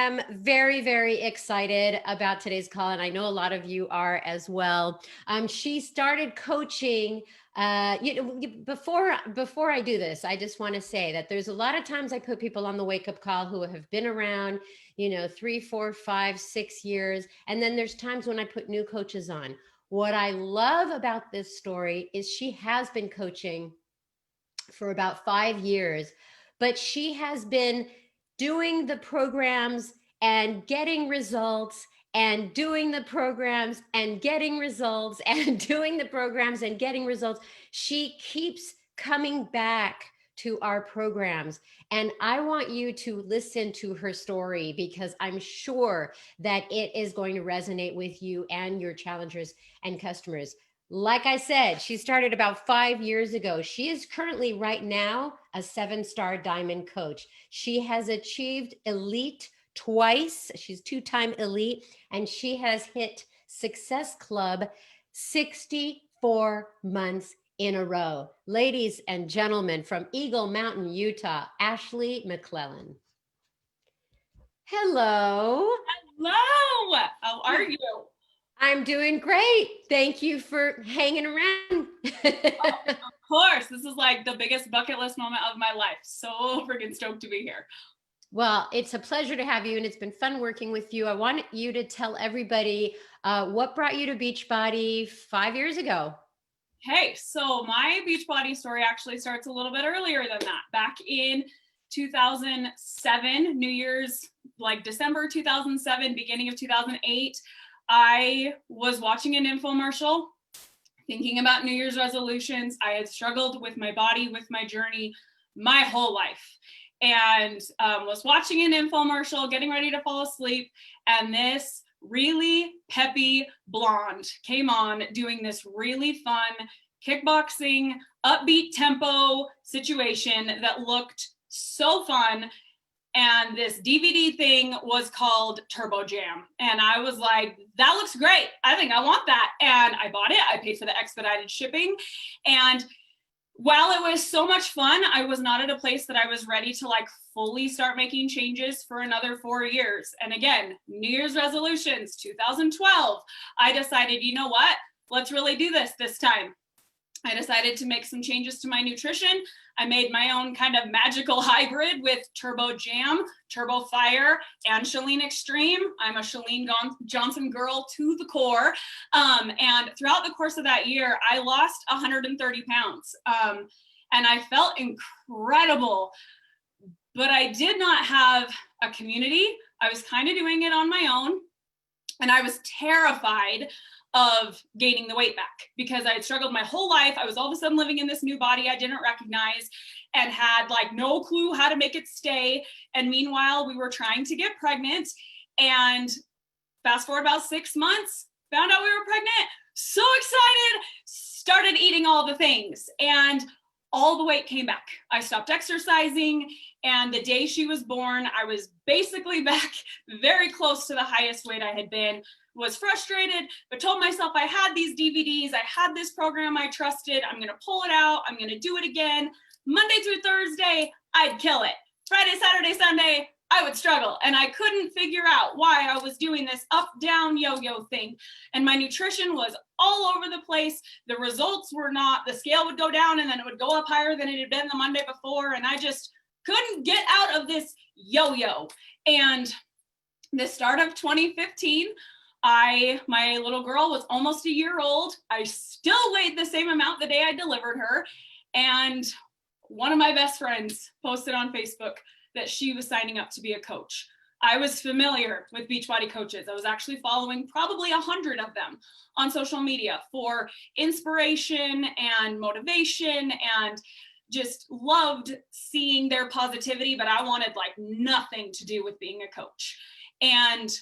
am very, very excited about today's call, and I know a lot of you are as well. She started coaching. Before I do this, I just want to say that there's a lot of times I put people on the wake up call who have been around, 3, 4, 5, 6 years, and then there's times when I put new coaches on. What I love about this story is she has been coaching for about 5 years, but she has been doing the programs and getting results and doing the programs and getting results and doing the programs and getting results. She keeps coming back to our programs. And I want you to listen to her story because I'm sure that it is going to resonate with you and your challengers and customers. Like I said, she started about 5 years ago. She is currently right now a 7-star diamond coach. She has achieved elite twice. She's 2-time elite, and she has hit Success Club 64 months in a row. Ladies and gentlemen, from Eagle Mountain, Utah, Ashley McClellan. Hello. Hello. How are you? I'm doing great. Thank you for hanging around. Of course. This is like the biggest bucket list moment of my life. So freaking stoked to be here. Well, it's a pleasure to have you, and it's been fun working with you. I want you to tell everybody what brought you to Beachbody 5 years ago. Hey, so my Beachbody story actually starts a little bit earlier than that. Back in 2007, New Year's, like December 2007, beginning of 2008, I was watching an infomercial, thinking about New Year's resolutions. I had struggled with my body, with my journey, my whole life. And was watching an infomercial, getting ready to fall asleep. And this really peppy blonde came on doing this really fun kickboxing, upbeat tempo situation that looked so fun. And this DVD thing was called Turbo Jam. And I was like, that looks great. I think I want that. And I bought it. I paid for the expedited shipping. And while it was so much fun, I was not at a place that I was ready to like fully start making changes for another 4 years. And again, New Year's resolutions, 2012, I decided, you know what? Let's really do this time. I decided to make some changes to my nutrition. I made my own kind of magical hybrid with Turbo Jam, Turbo Fire, and Chalene Extreme. I'm a Chalene Johnson girl to the core. And throughout the course of that year, I lost 130 pounds. And I felt incredible, but I did not have a community. I was kind of doing it on my own. And I was terrified of gaining the weight back because I had struggled my whole life. I was all of a sudden living in this new body I didn't recognize and had like no clue how to make it stay. And meanwhile, we were trying to get pregnant, and fast forward about 6 months, found out we were pregnant. So excited, started eating all the things, and all the weight came back. I stopped exercising, and the day she was born, I was basically back very close to the highest weight I had been. Was frustrated, but told myself I had these DVDs, I had this program I trusted, I'm gonna pull it out, I'm gonna do it again. Monday through Thursday, I'd kill it. Friday, Saturday, Sunday, I would struggle. And I couldn't figure out why I was doing this up, down, yo-yo thing. And my nutrition was all over the place. The results were not, the scale would go down and then it would go up higher than it had been the Monday before. And I just couldn't get out of this yo-yo. And the start of 2015, my little girl was almost a year old. I still weighed the same amount the day I delivered her. And one of my best friends posted on Facebook that she was signing up to be a coach. I was familiar with Beachbody coaches. I was actually following probably 100 of them on social media for inspiration and motivation, and just loved seeing their positivity, but I wanted like nothing to do with being a coach. And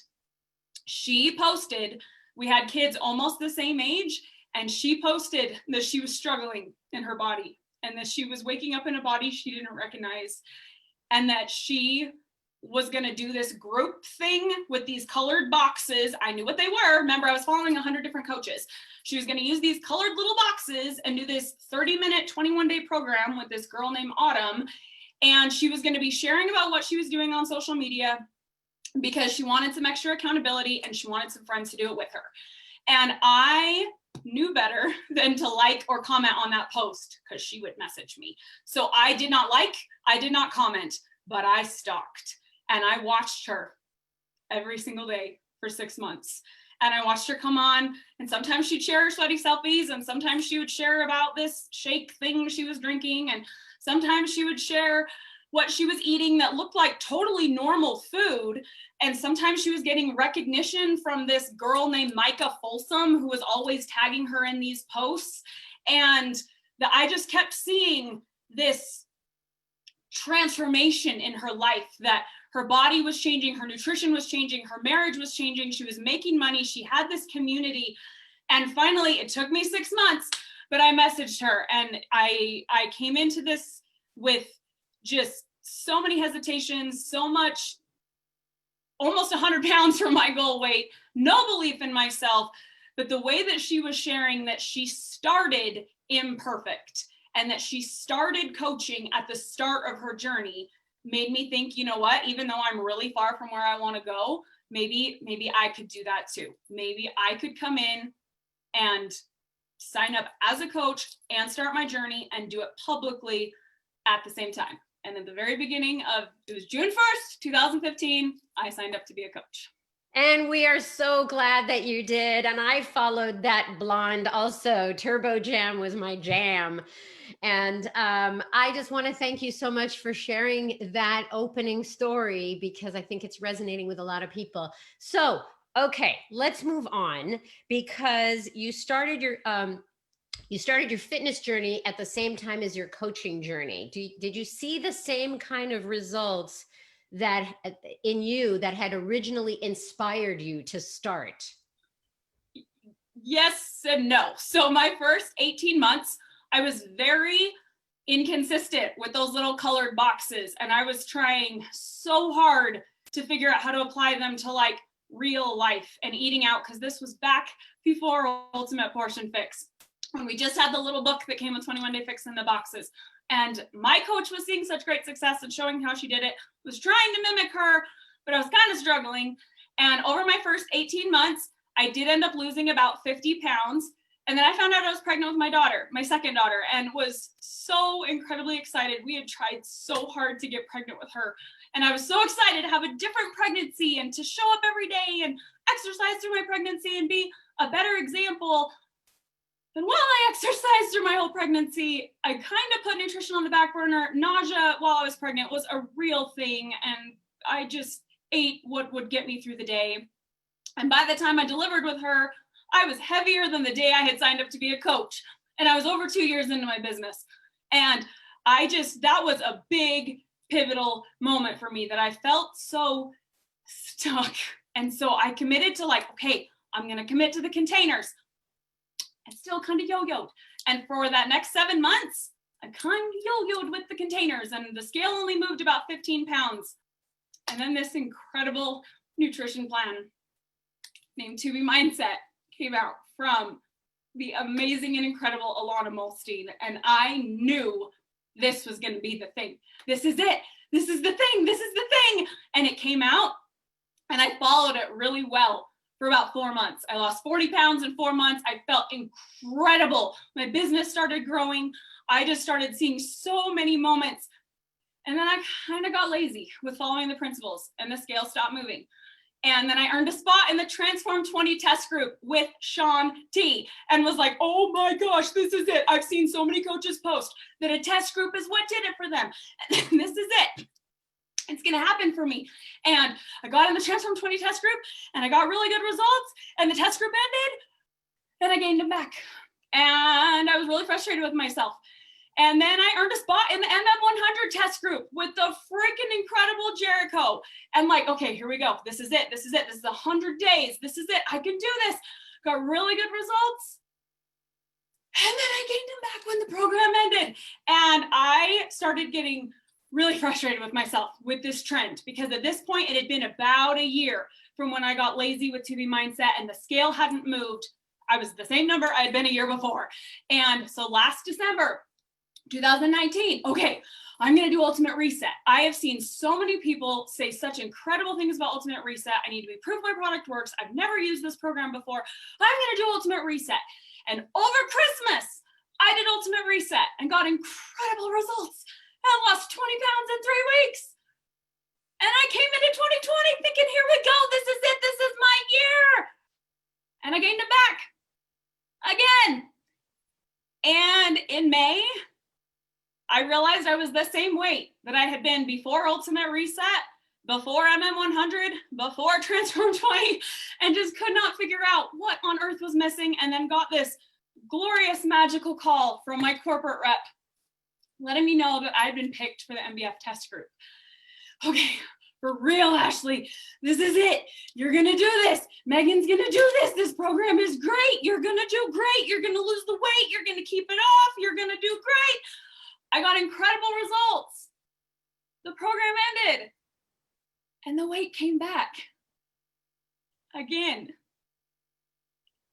she posted, we had kids almost the same age, and she posted that she was struggling in her body and that she was waking up in a body she didn't recognize, and that she was going to do this group thing with these colored boxes. I knew what they were. Remember, I was following 100 different coaches. She was going to use these colored little boxes and do this 30-minute, 21-day program with this girl named Autumn. And she was going to be sharing about what she was doing on social media. because she wanted some extra accountability and she wanted some friends to do it with her. And I knew better than to like or comment on that post because she would message me. So I did not like, I did not comment, but I stalked and I watched her every single day for 6 months. And I watched her come on, and sometimes she'd share her sweaty selfies, and sometimes she would share about this shake thing she was drinking, and sometimes she would share what she was eating that looked like totally normal food. And sometimes she was getting recognition from this girl named Micah Folsom, who was always tagging her in these posts. And I just kept seeing this transformation in her life, that her body was changing, her nutrition was changing, her marriage was changing, she was making money, she had this community. And finally, it took me 6 months, but I messaged her, and I came into this with just so many hesitations, so much, almost 100 pounds from my goal weight, no belief in myself. But the way that she was sharing that she started imperfect and that she started coaching at the start of her journey made me think, you know what, even though I'm really far from where I want to go, maybe I could do that too. Maybe I could come in and sign up as a coach and start my journey and do it publicly at the same time. And at the very beginning of, it was June 1st, 2015, I signed up to be a coach. And we are so glad that you did. And I followed that blonde also. Turbo Jam was my jam. And I just want to thank you so much for sharing that opening story, because I think it's resonating with a lot of people. So, okay, let's move on, because you started your fitness journey at the same time as your coaching journey. Did you see the same kind of results that in you that had originally inspired you to start? Yes and no. So my first 18 months, I was very inconsistent with those little colored boxes. And I was trying so hard to figure out how to apply them to like real life and eating out, because this was back before Ultimate Portion Fix. And we just had the little book that came with 21 Day Fix in the boxes. And my coach was seeing such great success and showing how she did it, was trying to mimic her, but I was kind of struggling. And over my first 18 months, I did end up losing about 50 pounds. And then I found out I was pregnant with my daughter, my second daughter, and was so incredibly excited. We had tried so hard to get pregnant with her. And I was so excited to have a different pregnancy and to show up every day and exercise through my pregnancy and be a better example. And while I exercised through my whole pregnancy, I kind of put nutrition on the back burner. Nausea while I was pregnant was a real thing. And I just ate what would get me through the day. And by the time I delivered with her, I was heavier than the day I had signed up to be a coach. And I was over 2 years into my business. And that was a big pivotal moment for me, that I felt so stuck. And so I committed to like, okay, I'm going to commit to the containers. I still kind of yo-yoed. And for that next 7 months, I kind of yo-yoed with the containers, and the scale only moved about 15 pounds. And then this incredible nutrition plan named To Be Mindset came out from the amazing and incredible Alana Molstein. And I knew this was going to be the thing. This is it. This is the thing. This is the thing. And it came out, and I followed it really well for about 4 months. I lost 40 pounds in 4 months. I felt incredible. My business started growing. I just started seeing so many moments. And then I kind of got lazy with following the principles, and the scale stopped moving. And then I earned a spot in the Transform 20 test group with Sean T, and was like, oh my gosh, this is it. I've seen so many coaches post that a test group is what did it for them. And this is it. It's going to happen for me. And I got in the Transform 20 test group, and I got really good results, and the test group ended, and I gained them back. And I was really frustrated with myself. And then I earned a spot in the MM100 test group with the freaking incredible Jericho. And like, okay, here we go. This is it. This is it. This is 100 days. This is it. I can do this. Got really good results. And then I gained them back when the program ended. And I started getting really frustrated with myself with this trend, because at this point it had been about a year from when I got lazy with To Be Mindset, and the scale hadn't moved. I was the same number I had been a year before. And so last December, 2019, okay, I'm going to do Ultimate Reset. I have seen so many people say such incredible things about Ultimate Reset. I need to be proof my product works. I've never used this program before. I'm going to do Ultimate Reset. And over Christmas, I did Ultimate Reset and got incredible results and lost 20 pounds in 3 weeks. And I came into 2020 thinking, here we go. This is it. This is my year. And I gained it back again. And in May, I realized I was the same weight that I had been before Ultimate Reset, before MM100, before Transform 20, and just could not figure out what on earth was missing. And then got this glorious magical call from my corporate rep, letting me know that I'd been picked for the MBF test group. Okay, for real, Ashley, this is it. You're gonna do this. Megan's gonna do this. This program is great. You're gonna do great. You're gonna lose the weight. You're gonna keep it off. You're gonna do great. I got incredible results. The program ended and the weight came back again.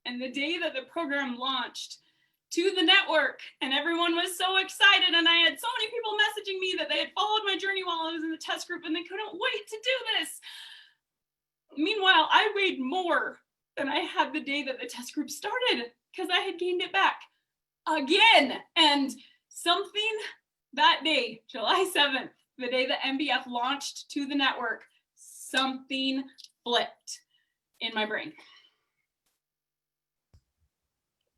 And the day that the program launched to the network and everyone was so excited, and I had so many people messaging me that they had followed my journey while I was in the test group and they couldn't wait to do this. Meanwhile, I weighed more than I had the day that the test group started because I had gained it back again. And something that day, July 7th, the day that MBF launched to the network, something flipped in my brain.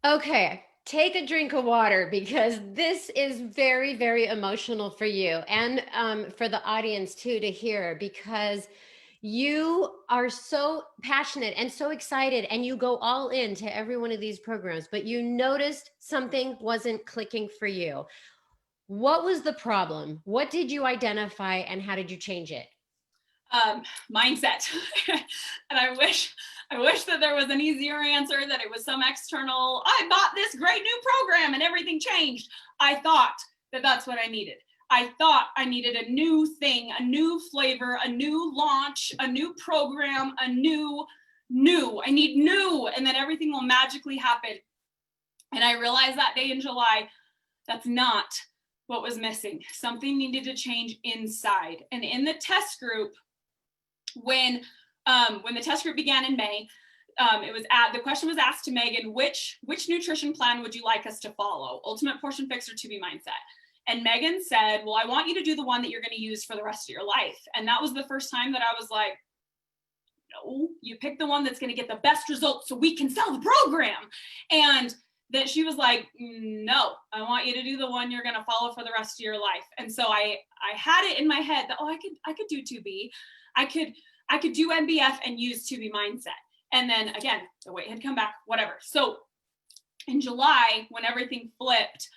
Okay, take a drink of water because this is very, very emotional for you and for the audience too to hear, because you are so passionate and so excited and you go all into every one of these programs, but you noticed something wasn't clicking for you. What was the problem? What did you identify and how did you change it? Mindset. And I wish that there was an easier answer, that it was some external, I bought this great new program and everything changed. I thought that that's what I needed. I thought I needed a new thing, a new flavor, a new launch, a new program, a new. I need new, and then everything will magically happen. And I realized that day in July, that's not what was missing. Something needed to change inside. And in the test group, when the test group began in May, the question was asked to Megan, which nutrition plan would you like us to follow? Ultimate Portion Fix or 2B Mindset? And Megan said, well, I want you to do the one that you're going to use for the rest of your life. And that was the first time that I was like, no, you pick the one that's going to get the best results so we can sell the program. And that she was like, no, I want you to do the one you're going to follow for the rest of your life. And so I had it in my head that, I could do 2B. I could do MBF and use 2B Mindset. And then again, the weight had come back, whatever. So in July, when everything flipped,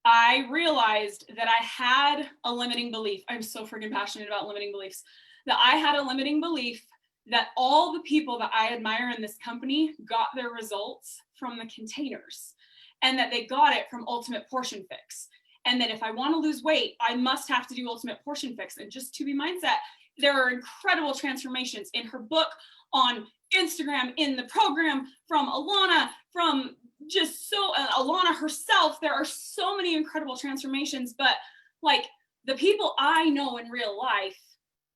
I realized that I had a limiting belief. I'm so freaking passionate about limiting beliefs. That I had a limiting belief that all the people that I admire in this company got their results from the containers, and that they got it from Ultimate Portion Fix. And that if I want to lose weight, I must have to do Ultimate Portion Fix. And just 2B Mindset, there are incredible transformations in her book, on Instagram, in the program, from Alana, from just Alana herself. There are so many incredible transformations, but like the people I know in real life,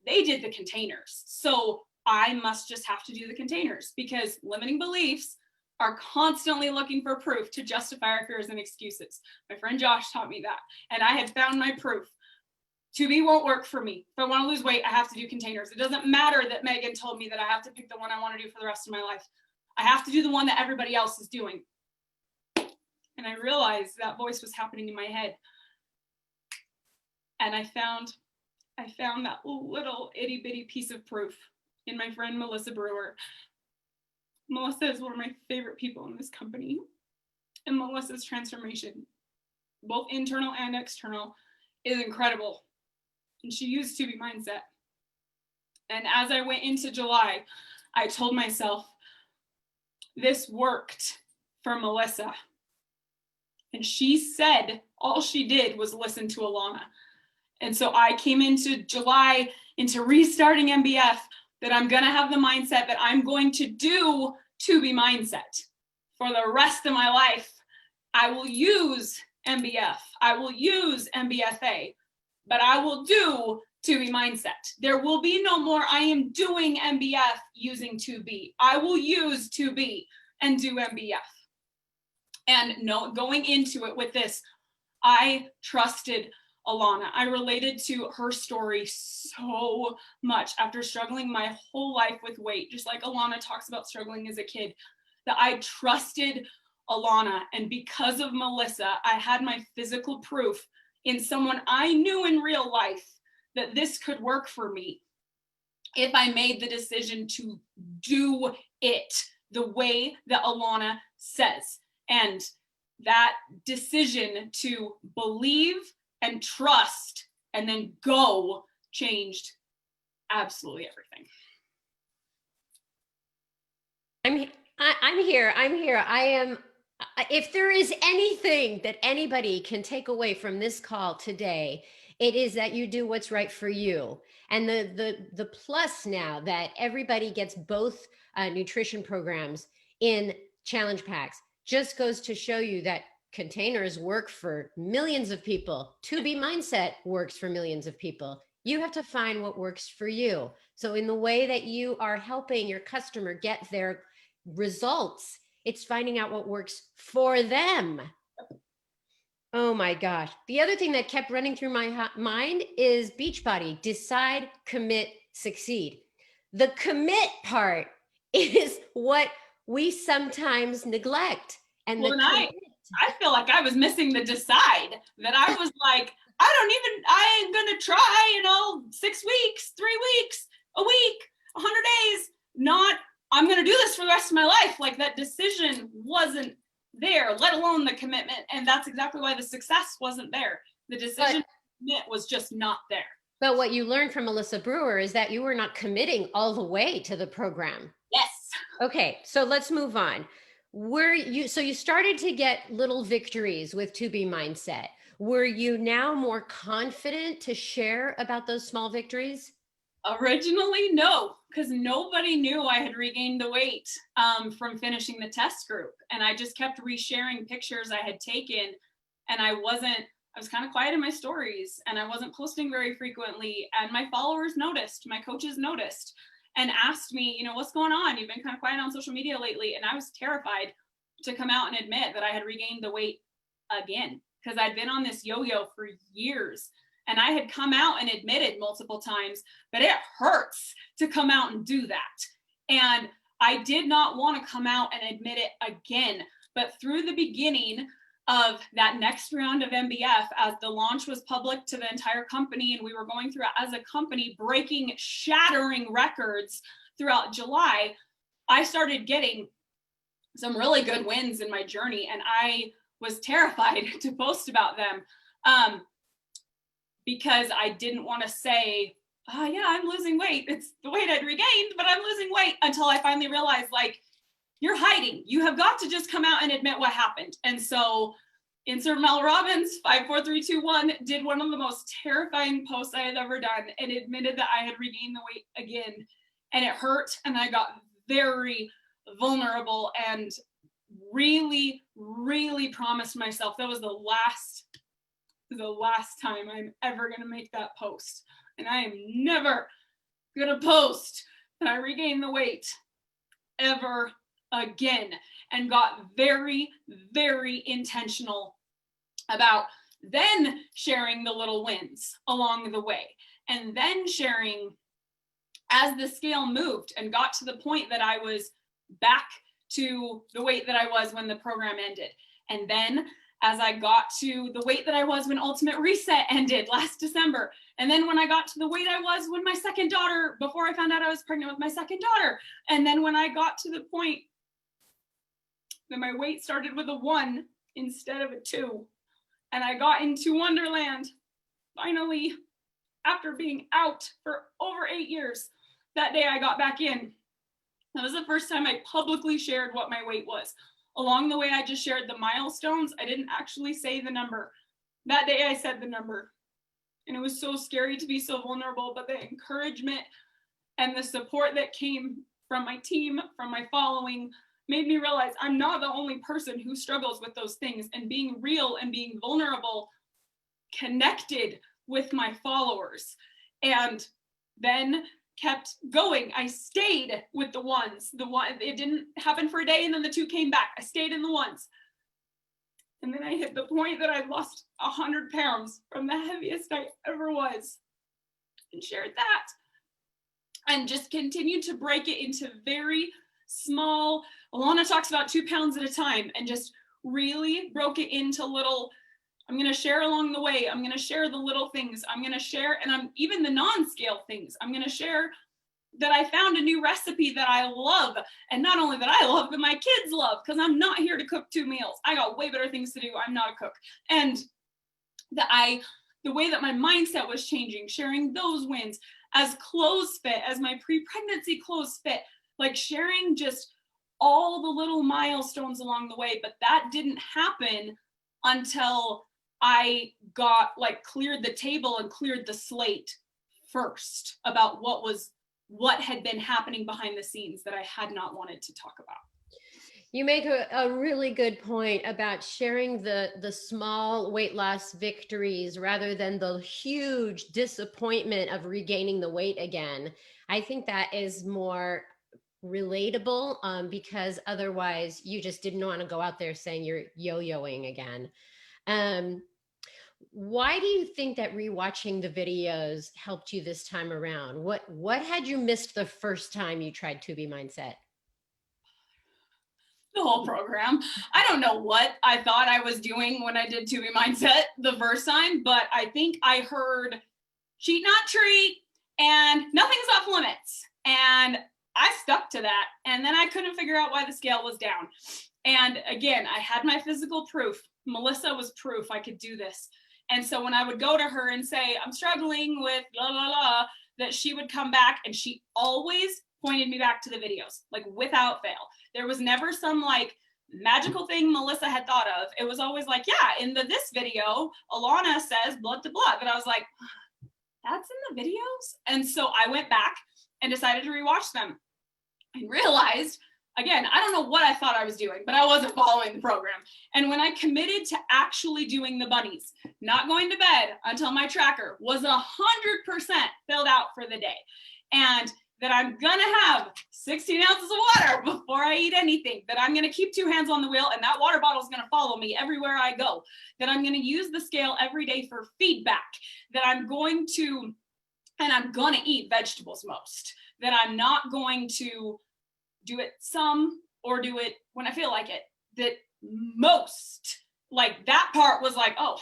they did the containers. So I must just have to do the containers, because limiting beliefs are constantly looking for proof to justify our fears and excuses. My friend Josh taught me that, and I had found my proof. 2B won't work for me. If I want to lose weight, I have to do containers. It doesn't matter that Megan told me that I have to pick the one I want to do for the rest of my life. I have to do the one that everybody else is doing. And I realized that voice was happening in my head. And I found that little itty bitty piece of proof in my friend Melissa Brewer. Melissa is one of my favorite people in this company. And Melissa's transformation, both internal and external, is incredible. And she used 2B Mindset. And as I went into July, I told myself, this worked for Melissa. And she said all she did was listen to Alana. And so I came into July, into restarting MBF, that I'm going to have the mindset that I'm going to do 2B Mindset for the rest of my life. I will use MBF. I will use MBFA, but I will do 2B mindset. There will be no more I am doing MBF using 2B. I will use 2B and do MBF. And no, going into it with this, I trusted Alana. I related to her story so much after struggling my whole life with weight, just like Alana talks about struggling as a kid, that I trusted Alana. And because of Melissa, I had my physical proof in someone I knew in real life that this could work for me if I made the decision to do it the way that Alana says. And that decision to believe and trust and then go changed absolutely everything. I'm here. I am. If there is anything that anybody can take away from this call today, it is that you do what's right for you. And the plus now that everybody gets both nutrition programs in challenge packs just goes to show you that containers work for millions of people. 2B mindset works for millions of people. You have to find what works for you. So in the way that you are helping your customer get their results, it's finding out what works for them. Oh my gosh. The other thing that kept running through my mind is Beachbody: decide, commit, succeed. The commit part is what we sometimes neglect. And well, I feel like I was missing the decide, that I was like, I ain't gonna try, 6 weeks, 3 weeks, a week, 100 days, not, I'm gonna do this for the rest of my life. Like, that decision wasn't there, let alone the commitment. And that's exactly why the success wasn't there. The decision to commit was just not there. But what you learned from Melissa Brewer is that you were not committing all the way to the program. Yes. Okay, so let's move on. So you started to get little victories with 2B mindset. Were you now more confident to share about those small victories? Originally, no, because nobody knew I had regained the weight from finishing the test group. And I just kept resharing pictures I had taken. And I was kind of quiet in my stories, and I wasn't posting very frequently. And my followers noticed, my coaches noticed, and asked me, what's going on? You've been kind of quiet on social media lately. And I was terrified to come out and admit that I had regained the weight again, because I'd been on this yo-yo for years. And I had come out and admitted multiple times, but it hurts to come out and do that. And I did not want to come out and admit it again. But through the beginning of that next round of MBF, as the launch was public to the entire company, and we were going through as a company, breaking, shattering records throughout July, I started getting some really good wins in my journey. And I was terrified to post about them. Because I didn't want to say, oh yeah, I'm losing weight. It's the weight I'd regained, but I'm losing weight, until I finally realized, like, you're hiding. You have got to just come out and admit what happened. And so insert Mel Robbins, 5, 4, 3, 2, 1, did one of the most terrifying posts I had ever done, and admitted that I had regained the weight again. And it hurt. And I got very vulnerable and really, really promised myself that was the last time I'm ever going to make that post. And I am never going to post that I regained the weight ever again. And got very, very intentional about then sharing the little wins along the way. And then sharing as the scale moved and got to the point that I was back to the weight that I was when the program ended. And then as I got to the weight that I was when Ultimate Reset ended last December. And then when I got to the weight I was when my second daughter, before I found out I was pregnant with my second daughter. And then when I got to the point that my weight started with a 1 instead of a 2. And I got into Wonderland, finally, after being out for over 8 years. That day I got back in. That was the first time I publicly shared what my weight was. Along the way, I just shared the milestones. I didn't actually say the number. That day I said the number. And it was so scary to be so vulnerable, but the encouragement and the support that came from my team, from my following, made me realize I'm not the only person who struggles with those things, and being real and being vulnerable connected with my followers. And then kept going. I stayed with the ones. It didn't happen for a day and then the two came back. I stayed in the ones. And then I hit the point that I lost 100 pounds from the heaviest I ever was, and shared that. And just continued to break it into very small, Alana talks about 2 pounds at a time, and just really broke it into little, I'm going to share along the way. I'm going to share the little things. I'm going to share, and I'm even the non-scale things. I'm going to share that I found a new recipe that I love. And not only that I love, but my kids love, because I'm not here to cook 2 meals. I got way better things to do. I'm not a cook. And the way that my mindset was changing, sharing those wins, as clothes fit, as my pre-pregnancy clothes fit, like sharing just all the little milestones along the way. But that didn't happen until I got cleared the table and cleared the slate first about what had been happening behind the scenes that I had not wanted to talk about. You make a really good point about sharing the small weight loss victories rather than the huge disappointment of regaining the weight again. I think that is more relatable, because otherwise you just didn't want to go out there saying you're yo-yoing again. Why do you think that rewatching the videos helped you this time around? What had you missed the first time you tried To Be Mindset? The whole program. I don't know what I thought I was doing when I did To Be Mindset the first time, but I think I heard cheat not treat and nothing's off limits. And I stuck to that. And then I couldn't figure out why the scale was down. And again, I had my physical proof. Melissa was proof I could do this. And so when I would go to her and say, I'm struggling with la la la, that she would come back, and she always pointed me back to the videos, without fail. There was never some magical thing Melissa had thought of. It was always yeah, in this video, Alana says blood to blood. But I was like, that's in the videos? And so I went back and decided to rewatch them and realized, again, I don't know what I thought I was doing, but I wasn't following the program. And when I committed to actually doing the bunnies, not going to bed until my tracker was 100% filled out for the day, and that I'm gonna have 16 ounces of water before I eat anything, that I'm gonna keep 2 hands on the wheel and that water bottle is gonna follow me everywhere I go, that I'm gonna use the scale every day for feedback, that I'm going to eat vegetables most, that I'm not going to do it some or do it when I feel like it, that most, that part was oh,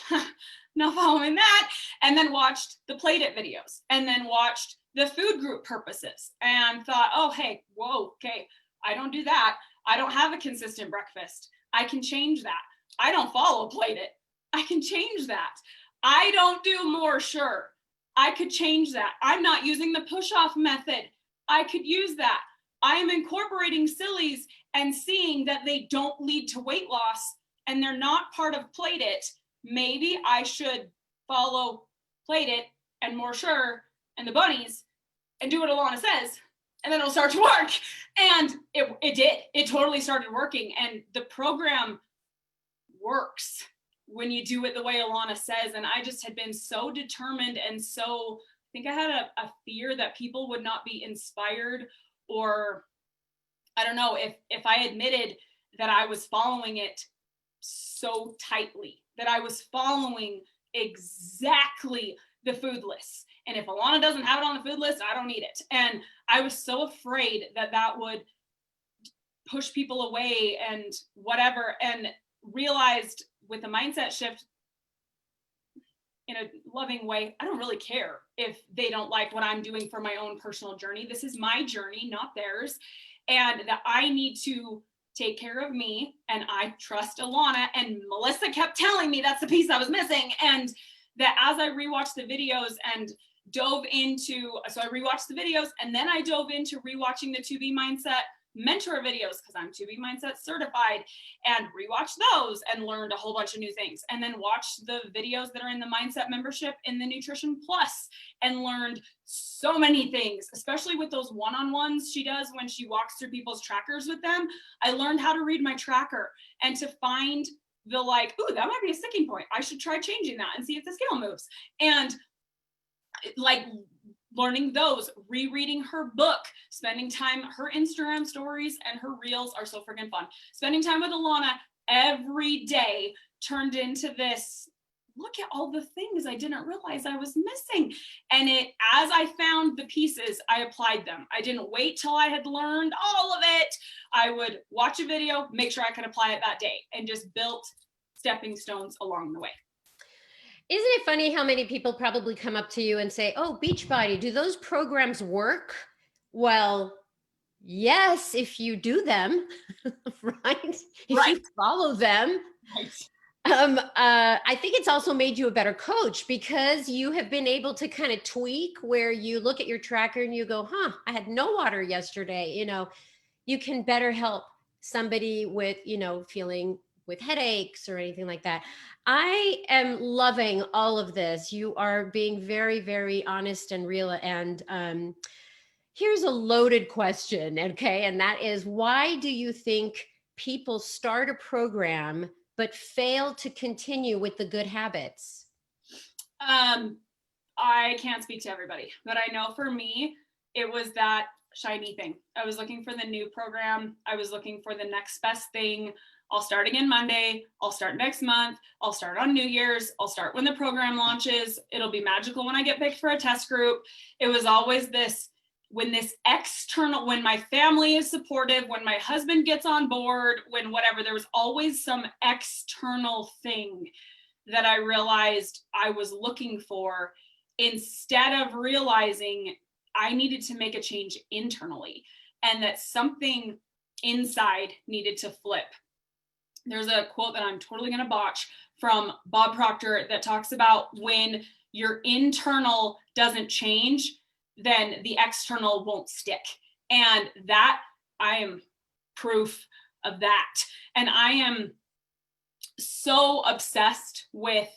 not following that. And then watched the Played It videos, and then watched the food group purposes, and thought, oh, hey, whoa, okay, I don't do that. I don't have a consistent breakfast. I can change that. I don't follow Played It. I can change that. I don't do more, sure. I could change that. I'm not using the push-off method. I could use that. I am incorporating sillies and seeing that they don't lead to weight loss and they're not part of Played It. Maybe I should follow Played It and More Sure and the bunnies and do what Alana says, and then it'll start to work. And it did. It totally started working. And the program works when you do it the way Alana says. And I just had been so determined, and so I think I had a fear that people would not be inspired, or I don't know, if I admitted that I was following it so tightly, that I was following exactly the food list. And if Alana doesn't have it on the food list, I don't need it. And I was so afraid that that would push people away and whatever, and realized with a mindset shift, in a loving way, I don't really care if they don't like what I'm doing for my own personal journey. This is my journey, not theirs. And that I need to take care of me, and I trust Alana. And Melissa kept telling me that's the piece I was missing. And that as I rewatched the videos and so I rewatched the videos, and then I dove into rewatching the To Be Mindset mentor videos because I'm 2B Mindset certified, and rewatch those and learned a whole bunch of new things. And then watched the videos that are in the Mindset membership in the Nutrition Plus and learned so many things, especially with those one-on-ones she does when she walks through people's trackers with them. I learned how to read my tracker and to find the like, ooh, that might be a sticking point. I should try changing that and see if the scale moves. And like learning those, rereading her book, spending time, her Instagram stories and her reels are so freaking fun. Spending time with Alana every day turned into this, look at all the things I didn't realize I was missing. And as I found the pieces, I applied them. I didn't wait till I had learned all of it. I would watch a video, make sure I could apply it that day, and just built stepping stones along the way. Isn't it funny how many people probably come up to you and say, oh, Beachbody, do those programs work? Well, yes, if you do them, right? If you follow them. Right. I think it's also made you a better coach because you have been able to kind of tweak where you look at your tracker and you go, I had no water yesterday. You can better help somebody with, feeling with headaches or anything like that. I am loving all of this. You are being very, very honest and real. And here's a loaded question, okay? And that is, why do you think people start a program but fail to continue with the good habits? I can't speak to everybody, but I know for me, it was that shiny thing. I was looking for the new program. I was looking for the next best thing. I'll start again Monday. I'll start next month. I'll start on New Year's. I'll start when the program launches. It'll be magical when I get picked for a test group. It was always this, when my family is supportive, when my husband gets on board, when whatever, there was always some external thing that I realized I was looking for, instead of realizing I needed to make a change internally and that something inside needed to flip. There's a quote that I'm totally going to botch from Bob Proctor that talks about when your internal doesn't change, then the external won't stick. And that, I am proof of that. And I am so obsessed with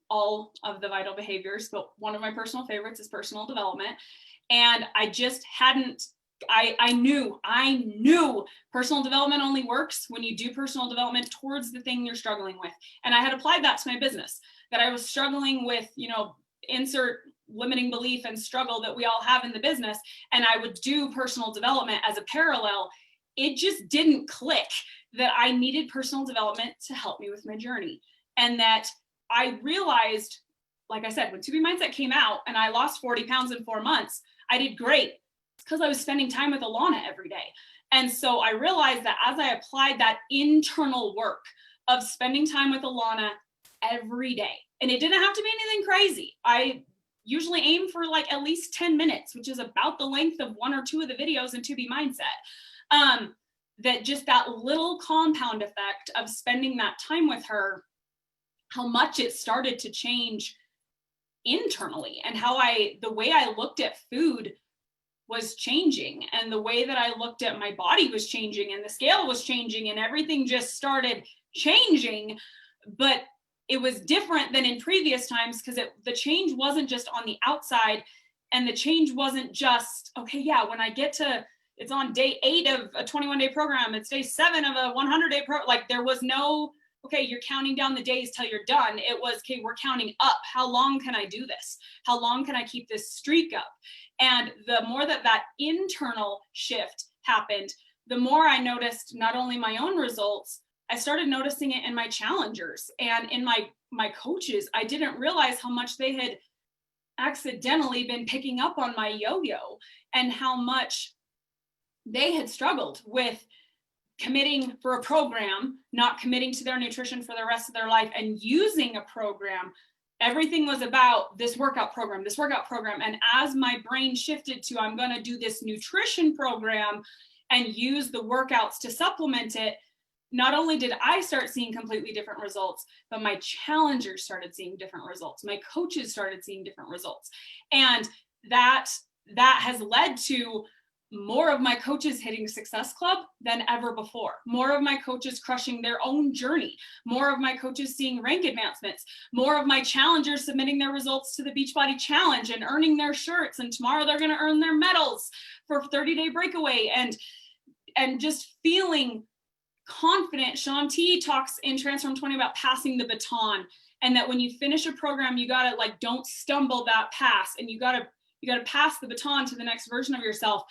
all of the vital behaviors, but one of my personal favorites is personal development. And I just hadn't, I knew personal development only works when you do personal development towards the thing you're struggling with. And I had applied that to my business, that I was struggling with, insert limiting belief and struggle that we all have in the business. And I would do personal development as a parallel. It just didn't click that I needed personal development to help me with my journey. And that I realized, like I said, when 2B Mindset came out and I lost 40 pounds in 4 months, I did great. It's because I was spending time with Alana every day. And so I realized that as I applied that internal work of spending time with Alana every day, and it didn't have to be anything crazy. I usually aim for like at least 10 minutes, which is about the length of 1 or 2 of the videos in 2B Mindset. That just that little compound effect of spending that time with her, how much it started to change internally, and how the way I looked at food was changing, and the way that I looked at my body was changing, and the scale was changing, and everything just started changing. But it was different than in previous times because the change wasn't just on the outside, and the change wasn't just, okay, yeah, when I get to, it's on day 8 of a 21-day program, it's day 7 of a 100-day program. Like there was no, okay, you're counting down the days till you're done. It was, okay, we're counting up. How long can I do this? How long can I keep this streak up? And the more that internal shift happened, the more I noticed not only my own results, I started noticing it in my challengers and in my coaches. I didn't realize how much they had accidentally been picking up on my yo-yo and how much they had struggled with committing for a program, not committing to their nutrition for the rest of their life, and using a program. Everything was about this workout program. And as my brain shifted to, I'm going to do this nutrition program and use the workouts to supplement it, not only did I start seeing completely different results, but my challengers started seeing different results. My coaches started seeing different results. And that has led to more of my coaches hitting Success Club than ever before. More of my coaches crushing their own journey. More of my coaches seeing rank advancements. More of my challengers submitting their results to the Beachbody Challenge and earning their shirts. And tomorrow they're going to earn their medals for 30-day breakaway, and just feeling confident. Shaun T talks in Transform 20 about passing the baton, and that when you finish a program, you got to like, don't stumble that pass, and you got to pass the baton to the next version of yourself.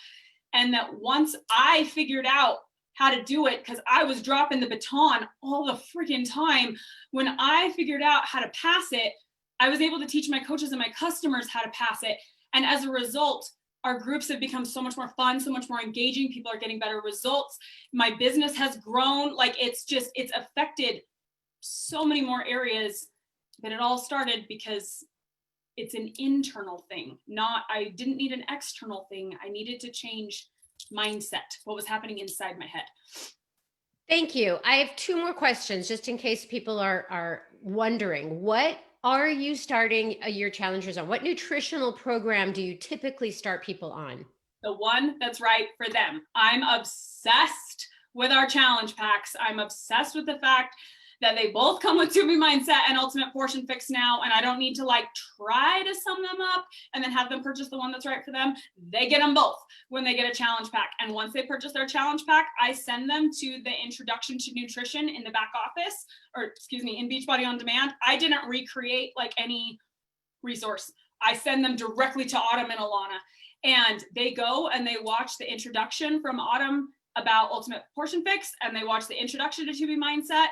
And that once I figured out how to do it, because I was dropping the baton all the freaking time, when I figured out how to pass it, I was able to teach my coaches and my customers how to pass it. And as a result, our groups have become so much more fun, so much more engaging. People are getting better results. My business has grown. Like, it's affected so many more areas. But it all started because it's an internal thing. I didn't need an external thing. I needed to change mindset, what was happening inside my head. Thank you. I have two more questions just in case people are wondering. What are you starting your challengers on? What nutritional program do you typically start people on? The one that's right for them. I'm obsessed with our challenge packs. I'm obsessed with the fact that they both come with To Be Mindset and Ultimate Portion Fix now, and I don't need to like try to sum them up and then have them purchase the one that's right for them. They get them both when they get a challenge pack. And once they purchase their challenge pack, I send them to the Introduction to Nutrition in the back office, in Beachbody On Demand. I didn't recreate like any resource. I send them directly to Autumn and Alana, and they go and they watch the introduction from Autumn about Ultimate Portion Fix, and they watch the introduction to Be Mindset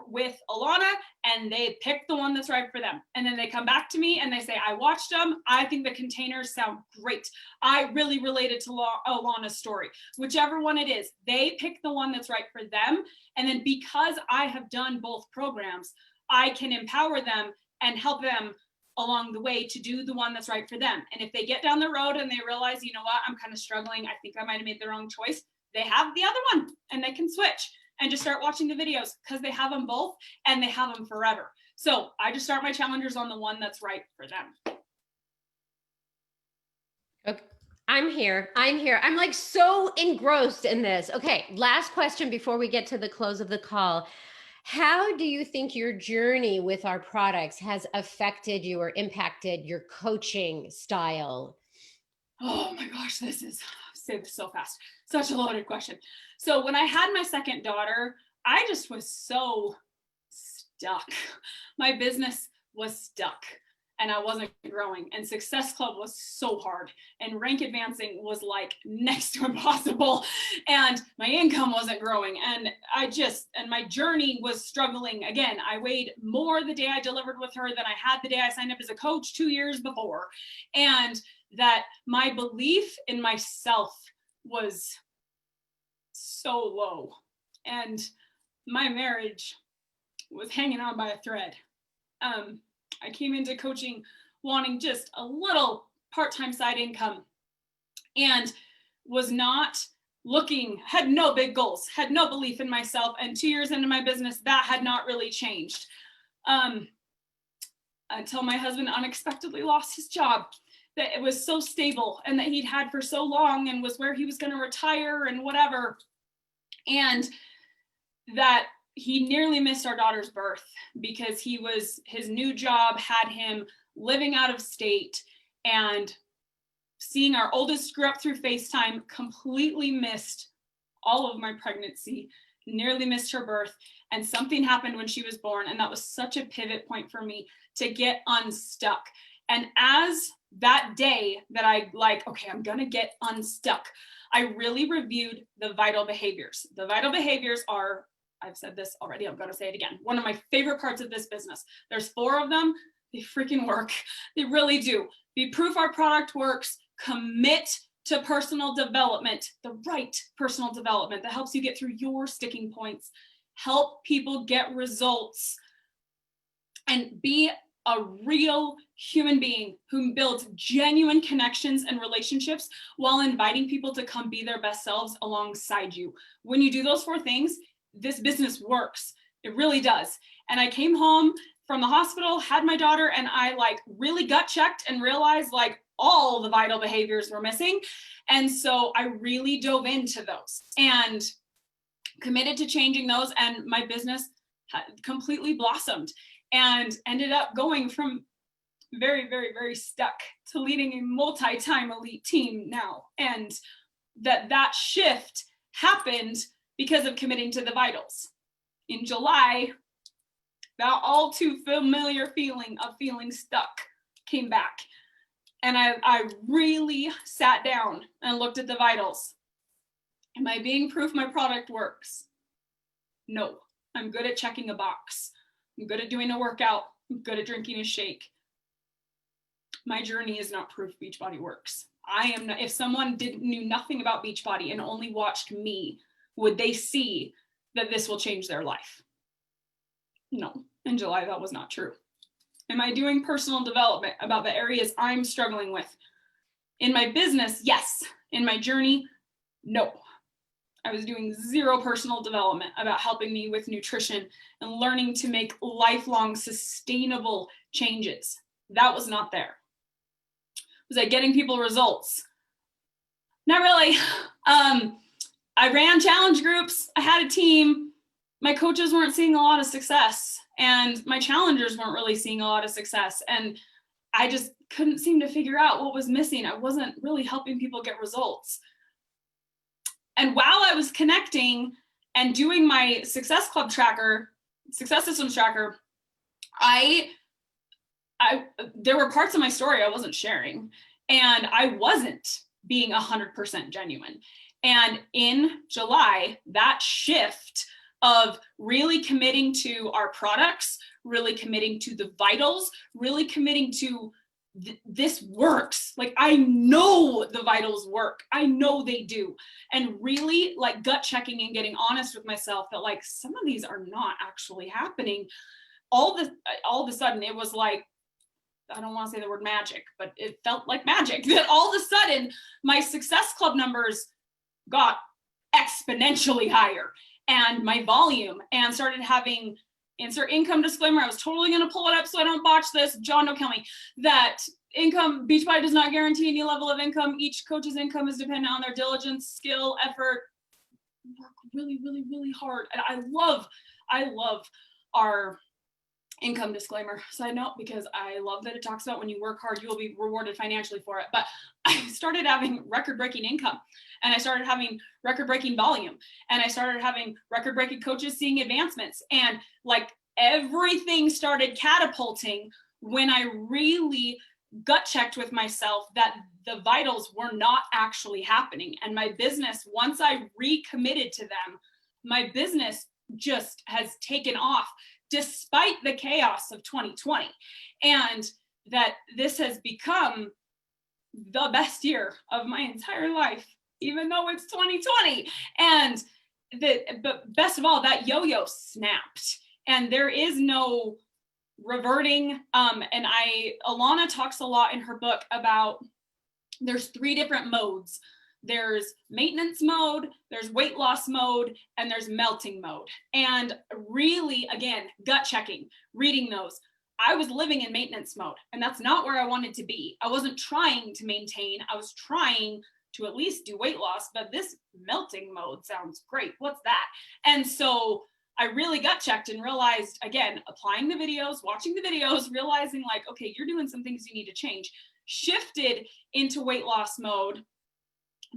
with Alana, and they pick the one that's right for them. And then they come back to me and they say, I watched them. I think the containers sound great. I really related to Alana's story. Whichever one it is, they pick the one that's right for them. And then because I have done both programs, I can empower them and help them along the way to do the one that's right for them. And if they get down the road and they realize, you know what, I'm kind of struggling, I think I might have made the wrong choice, they have the other one and they can switch and just start watching the videos, because they have them both and they have them forever. So I just start my challengers on the one that's right for them. Okay. I'm here. I'm like so engrossed in this. Okay. Last question before we get to the close of the call. How do you think your journey with our products has affected you or impacted your coaching style? Oh my gosh, say this so fast. Such a loaded question. So when I had my second daughter, I just was so stuck. My business was stuck and I wasn't growing, and Success Club was so hard, and rank advancing was like next to impossible, and my income wasn't growing, and my journey was struggling. Again, I weighed more the day I delivered with her than I had the day I signed up as a coach 2 years before. And that my belief in myself was so low, and my marriage was hanging on by a thread. I came into coaching wanting just a little part-time side income, and was not had no big goals, had no belief in myself. And 2 years into my business, that had not really changed, until my husband unexpectedly lost his job that it was so stable and that he'd had for so long, and was where he was going to retire and whatever. And that he nearly missed our daughter's birth because his new job had him living out of state, and seeing our oldest grow up through FaceTime, completely missed all of my pregnancy, nearly missed her birth. And something happened when she was born, and that was such a pivot point for me to get unstuck. And as that day that okay, I'm gonna get unstuck, I really reviewed the vital behaviors. The vital behaviors are, I've said this already, I'm gonna say it again, one of my favorite parts of this business. There's 4 of them. They freaking work. They really do. Be proof our product works. Commit to personal development, the right personal development that helps you get through your sticking points. Help people get results, and be a real human being who builds genuine connections and relationships while inviting people to come be their best selves alongside you. When you do those 4 things, this business works. It really does. And I came home from the hospital, had my daughter, and I really gut checked and realized all the vital behaviors were missing. And so I really dove into those and committed to changing those, and my business completely blossomed and ended up going from very, very, very stuck to leading a multi-time elite team now. And that shift happened because of committing to the vitals. In July, that all too familiar feeling of feeling stuck came back. And I really sat down and looked at the vitals. Am I being proof my product works? No. I'm good at checking a box. I'm good at doing a workout. I'm good at drinking a shake. My journey is not proof Beachbody works. I am not. If someone knew nothing about Beachbody and only watched me, would they see that this will change their life? No. In July, that was not true. Am I doing personal development about the areas I'm struggling with? In my business, yes. In my journey, no. I was doing zero personal development about helping me with nutrition and learning to make lifelong sustainable changes. That was not there. Was I getting people results? Not really. I ran challenge groups. I had a team. My coaches weren't seeing a lot of success, and my challengers weren't really seeing a lot of success. And I just couldn't seem to figure out what was missing. I wasn't really helping people get results. And while I was connecting and doing my Success Club tracker, Success Systems tracker, there were parts of my story I wasn't sharing, and I wasn't being 100% genuine. And in July, that shift of really committing to our products, really committing to the vitals, really committing to this works. Like, I know the vitals work. I know they do. And really like gut checking and getting honest with myself that like some of these are not actually happening. All of a sudden it was like, I don't want to say the word magic, but it felt like magic that all of a sudden my Success Club numbers got exponentially higher, and my volume, and started having, insert income disclaimer. I was totally going to pull it up so I don't botch this. John, don't kill me. That income, Beachbody does not guarantee any level of income. Each coach's income is dependent on their diligence, skill, effort, work really, really, really hard. And I love our income disclaimer. Side note, because I love that it talks about when you work hard, you will be rewarded financially for it. But I started having record-breaking income, and I started having record-breaking volume, and I started having record-breaking coaches seeing advancements, and like everything started catapulting when I really gut checked with myself that the vitals were not actually happening. And my business, once I recommitted to them, my business just has taken off despite the chaos of 2020. And that this has become the best year of my entire life, even though it's 2020. And but best of all, that yo-yo snapped, and there is no reverting. And Alana talks a lot in her book about there's 3 different modes. There's maintenance mode, there's weight loss mode, and there's melting mode. And really, again, gut checking, reading those, I was living in maintenance mode, and that's not where I wanted to be. I wasn't trying to maintain, I was trying to at least do weight loss, but this melting mode sounds great. What's that? And so I really gut checked and realized, again, applying the videos, watching the videos, realizing like, okay, you're doing some things you need to change, shifted into weight loss mode.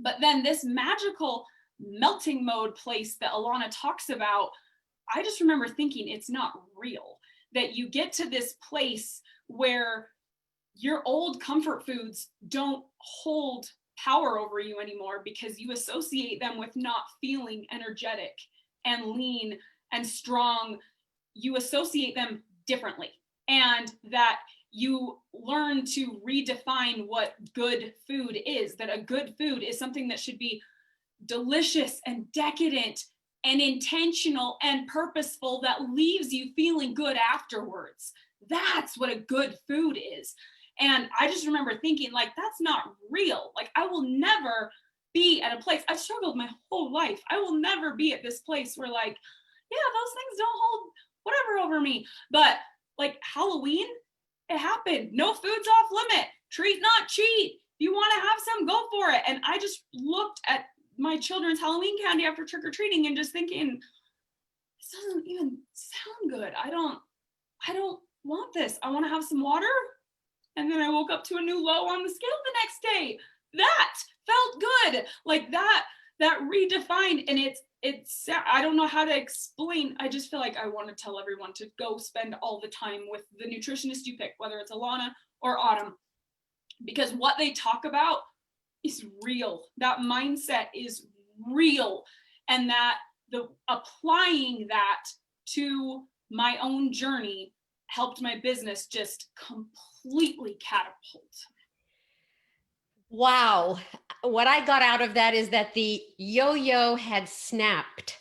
But then this magical melting mode place that Alana talks about, I just remember thinking it's not real, that you get to this place where your old comfort foods don't hold power over you anymore because you associate them with not feeling energetic and lean and strong. You associate them differently, and that you learn to redefine what good food is, that a good food is something that should be delicious and decadent and intentional and purposeful, that leaves you feeling good afterwards. That's what a good food is. And I just remember thinking like, that's not real. Like, I will never be at a place, I've struggled my whole life. I will never be at this place where like, yeah, those things don't hold whatever over me. But like Halloween, it happened. No food's off limit. treat, not cheat. If you want to have some, go for it. And I just looked at my children's Halloween candy after trick-or-treating and just thinking, this doesn't even sound good. I don't want this. I want to have some water. And then I woke up to a new low on the scale the next day. That felt good. Like that redefined. And it's I don't know how to explain. I just feel like I want to tell everyone to go spend all the time with the nutritionist you pick, whether it's Alana or Autumn, because what they talk about is real. That mindset is real. And that applying that to my own journey helped my business just completely catapult. Wow. What I got out of that is that the yo-yo had snapped.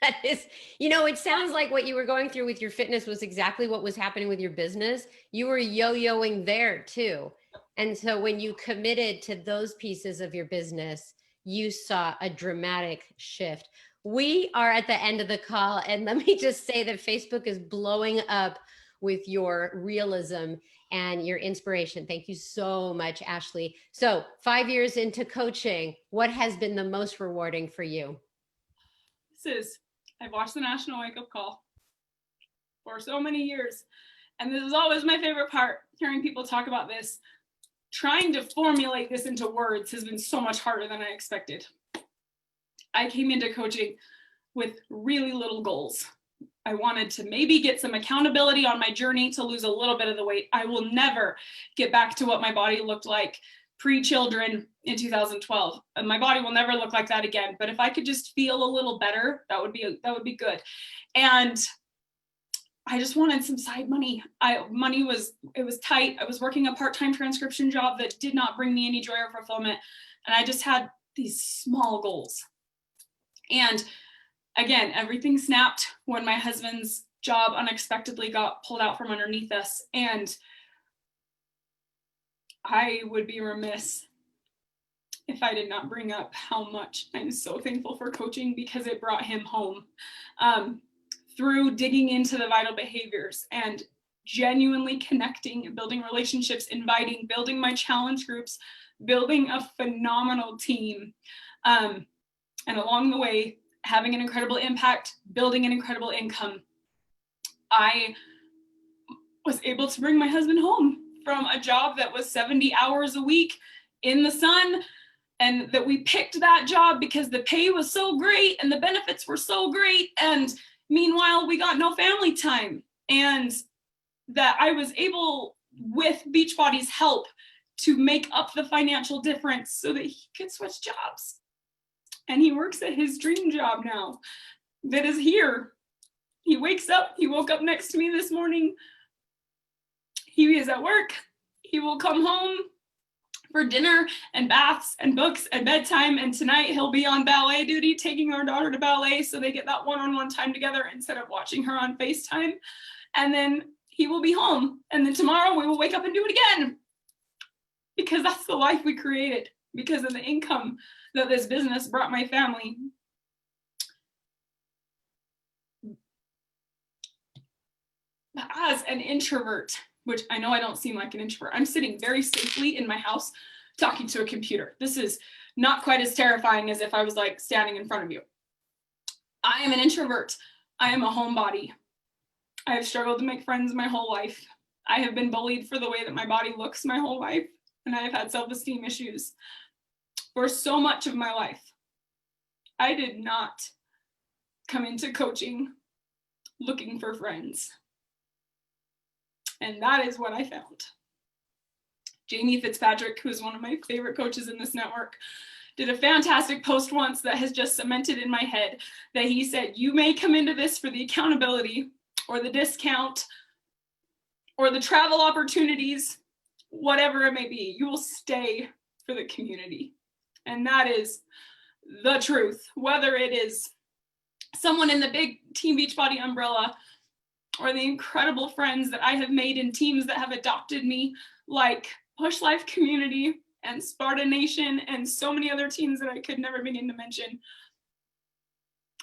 That is, it sounds like what you were going through with your fitness was exactly what was happening with your business. You were yo-yoing there too. And so when you committed to those pieces of your business, you saw a dramatic shift. We are at the end of the call, and let me just say that Facebook is blowing up with your realism and your inspiration. Thank you so much, Ashley. So 5 years into coaching, what has been the most rewarding for you? I've watched the National Wake Up Call for so many years. And this is always my favorite part, hearing people talk about this. Trying to formulate this into words has been so much harder than I expected. I came into coaching with really little goals. I wanted to maybe get some accountability on my journey to lose a little bit of the weight. I will never get back to what my body looked like pre-children in 2012. And my body will never look like that again. But if I could just feel a little better, that would be good. And I just wanted some side money. It was tight. I was working a part-time transcription job that did not bring me any joy or fulfillment. And I just had these small goals. And again, everything snapped when my husband's job unexpectedly got pulled out from underneath us. And I would be remiss if I did not bring up how much I'm so thankful for coaching, because it brought him home through digging into the vital behaviors and genuinely connecting, building relationships, building my challenge groups, building a phenomenal team. And along the way, having an incredible impact, building an incredible income. I was able to bring my husband home from a job that was 70 hours a week in the sun, and that we picked that job because the pay was so great and the benefits were so great. And meanwhile, we got no family time. And that I was able, with Beachbody's help, to make up the financial difference so that he could switch jobs. And he works at his dream job now that is here. He woke up next to me this morning. He is at work. He will come home for dinner and baths and books and bedtime. And tonight he'll be on ballet duty, taking our daughter to ballet so they get that one-on-one time together instead of watching her on FaceTime. And then he will be home. And then tomorrow we will wake up and do it again. Because that's the life we created, because of the income that this business brought my family. As an introvert, which I know I don't seem like an introvert, I'm sitting very safely in my house talking to a computer. This is not quite as terrifying as if I was like standing in front of you. I am an introvert. I am a homebody. I have struggled to make friends my whole life. I have been bullied for the way that my body looks my whole life, and I have had self-esteem issues for so much of my life. I did not come into coaching looking for friends. And that is what I found. Jamie Fitzpatrick, who is one of my favorite coaches in this network, did a fantastic post once that has just cemented in my head that he said, you may come into this for the accountability or the discount or the travel opportunities, whatever it may be, you will stay for the community. And that is the truth. Whether it is someone in the big Team Beachbody umbrella or the incredible friends that I have made in teams that have adopted me, like Push Life Community and Sparta Nation and so many other teams that I could never begin to mention.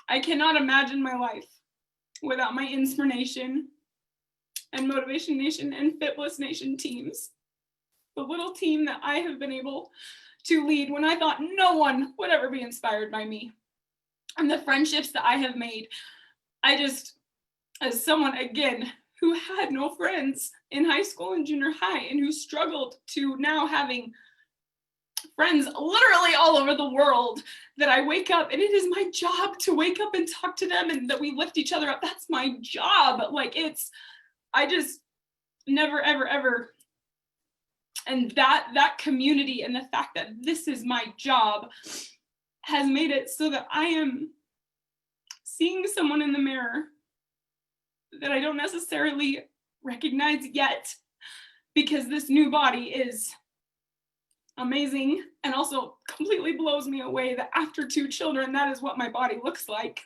I cannot imagine my life without my Inspire Nation and Motivation Nation and Fitless Nation teams. the little team that I have been able to lead when I thought no one would ever be inspired by me, and the friendships that I have made. I just, as someone, again, who had no friends in high school and junior high and who struggled to now having friends literally all over the world, that I wake up and it is my job to wake up and talk to them and that we lift each other up. That's my job. Like, I just never, ever, ever. And that community and the fact that this is my job has made it so that I am seeing someone in the mirror that I don't necessarily recognize yet, because this new body is amazing and also completely blows me away that after 2 children, that is what my body looks like.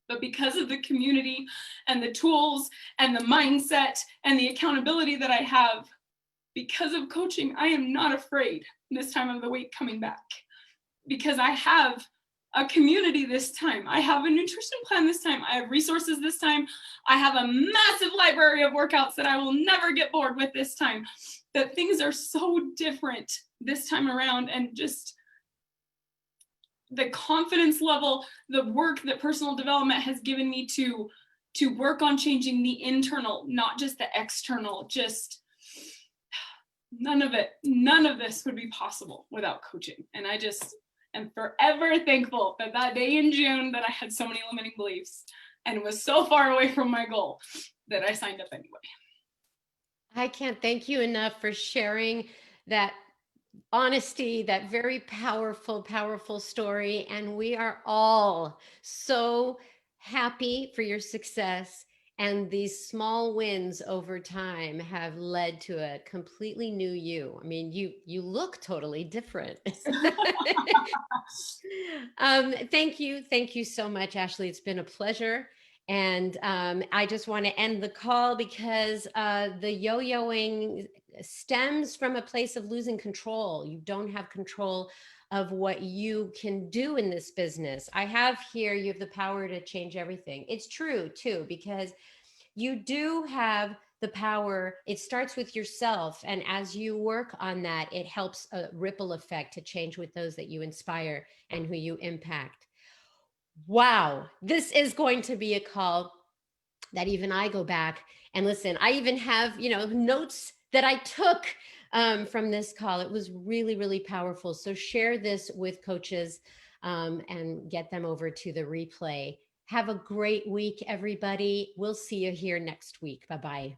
But because of the community and the tools and the mindset and the accountability that I have, because of coaching, I am not afraid this time of the week coming back, because I have a community this time. I have a nutrition plan this time. I have resources this time. I have a massive library of workouts that I will never get bored with this time. That things are so different this time around, and just the confidence level, the work that personal development has given me to work on changing the internal, not just the external. Just none of this would be possible without coaching. And I just am forever thankful that day in June that I had so many limiting beliefs and was so far away from my goal that I signed up anyway. I can't thank you enough for sharing that honesty, that very powerful, powerful story. And we are all so happy for your success. And these small wins over time have led to a completely new you. I mean, you look totally different. Thank you so much, Ashley. It's been a pleasure. And I just want to end the call because the yo-yoing stems from a place of losing control. You don't have control of what you can do in this business. I have here, you have the power to change everything. It's true too, because you do have the power. It starts with yourself. And as you work on that, it helps a ripple effect to change with those that you inspire and who you impact. Wow, this is going to be a call that even I go back and listen. I even have, notes that I took from this call. It was really, really powerful. So share this with coaches and get them over to the replay. Have a great week, everybody. We'll see you here next week. Bye-bye.